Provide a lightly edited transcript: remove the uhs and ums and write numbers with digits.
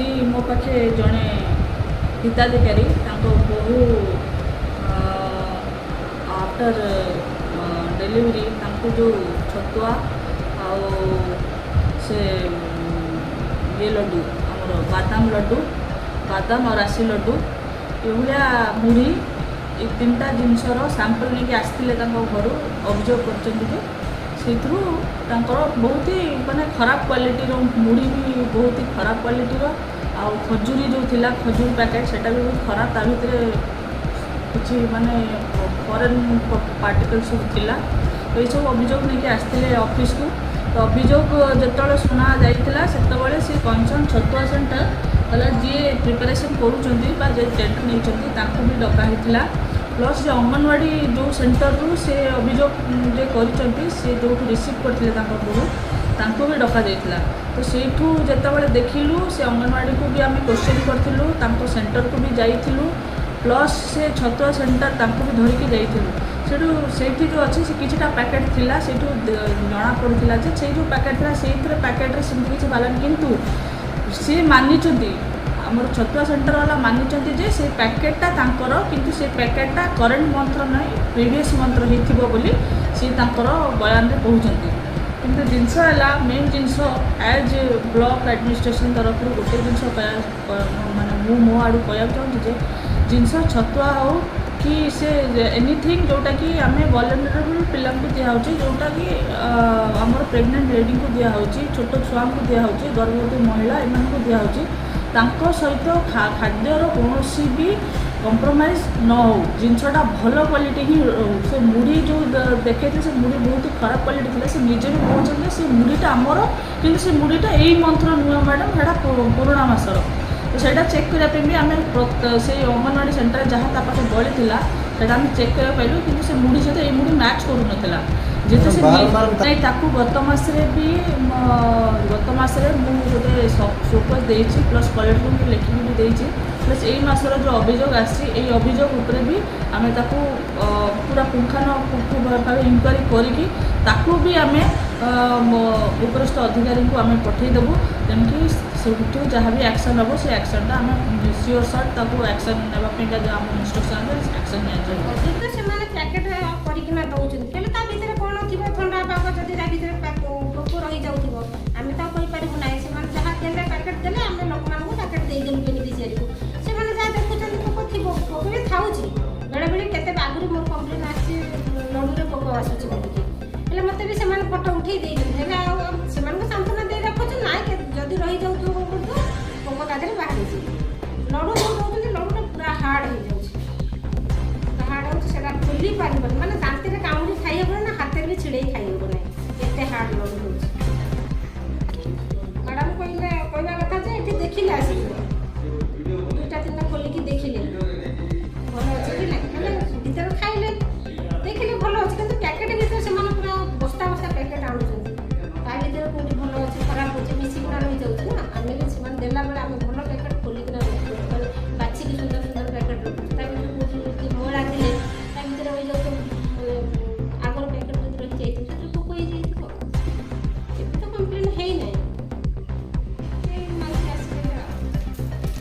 ଆଜି ମୋ ପାଖେ ଜଣେ ହିତାଧିକାରୀ ତାଙ୍କ ବହୁ आफ्टर डेलीवरी तांको जो छतुआ आउ से ये लड्डू आमर बादाम और राशि लड्डू ये मुढ़ी ये तीन टा जिनसर सैंपल नहीं आसते घर अभियोग कर बहुत ही माने खराब क्वालिटी मुढ़ी भी बहुत ही खराब क्वालिटी आउ खजूरी जो थिला खजूर पैकेट सेटा भी बहुत खराब ता भीतर किसी माने फॉरेन पार्टिकल सब थिला तो ये सब अभियोग नहीं आसते ऑफिस को तो अभियोग जो शुणा जाता से कंसर्न छतुआ सेंटर कहला जी प्रिपेरेसन कर टेंडर नहीं भी डकाही प्लस जो अंगनवाड़ी जो सेंटर रू से अभियोग जे कर जो रिसीव करते भी डका जाता तो सेठू जिते देखिलु से अंगनवाड़ी को भी आम क्वेश्चन करूँ सेंटर को भी जाइलु प्लस से छतुआ सेंटर तांको भी धरिकी जाइलु सेठी जो अच्छे से किछिटा पैकेट थिला सेठू जना पड़ुला से जो पैकेट था से पैकेट्रे सेमती किसी बालान किंतु सी मानी आमर छतुआ सेंटर वाला मानी जे से पैकेटा तांकर किंतु से पैकेटा करेन्ट मंथर नहीं प्रीवियस मंथर होइथिबो बोली सी तांकर बयान रे कहउचंती किंतु जिनस है मेन जिनस एज ब्लॉक एडमिनिस्ट्रेशन तरफ गोटे जिनस माने मो आड़ू कहना चाहूँगी जिनस छतुआ हो कि से एनीथिंग जोटा कि आम वल्नरेबल पिला दिखाई जोटा कि आमर प्रेग्नेंट लेडी को दिखाई छोट छुआ को दिखाई गर्भवती महिला एम दिखाई सहित खाद्यर कौन भी कंप्रोमाइज न हो जिनसटा भल क्वालिटी ही से मुढ़ी जो देखे से मुढ़ी बहुत खराब क्वालिटी थी से निजे भी कहते से मुढ़ीटा आमर कि से मुढ़ीटा यही मंथर नुह मैडम है पुराणा मासर तो सहीटा चेक करने भी आम से अंगनवाड़ी सेंटर जहाँ पाखे बड़ी थी आम चेक करा पाइलु कि से मुढ़ी सहित ये मुढ़ी मैच करूनला जेते से नहीं ताकू गत मसरे भी गत मसरे मुझे फोकस देछि प्लस कलेक्टर को लिखिक भी देछि प्लस यही मासर जो अभियोग आसी अभियोग उपरे भी आम ताकू पूरा पुंखानु भाव इनक्वारी करिकी ताकू भी आम उपरस्थ अधिकारी को आम पठेदेबू तेणुकि से जहाँ भी एक्शन हम से एक्शनटा आम सियोर सर्ट ताकू एक्शन नापी जो आम इंस्ट्रक्शन एक्शन ठंडा पाग जदि पोक रही जाऊँ आम तो कहींपारू ना से जहाँ देले पैकेट देले आम लोक मानक पैकेट देदेलु बेनिफिशियरी को से जहाँ देखुं पोक थी पोक भी था बेले बेले के आगुरी मोर कम्प्लेन आसी लड़ू पोक आसूँ बोलिए मत भी से फोटो उठे सांत्वना दे रखुच ना जदि रही जाऊ पोक ता बाहर लड़ू जो दौरान लड़ूटा पूरा हार्ड हो जाए हार्ड हो खोली पार मैंने दांत कामुड़ी खाई ना हाथ भी छिड़े खाई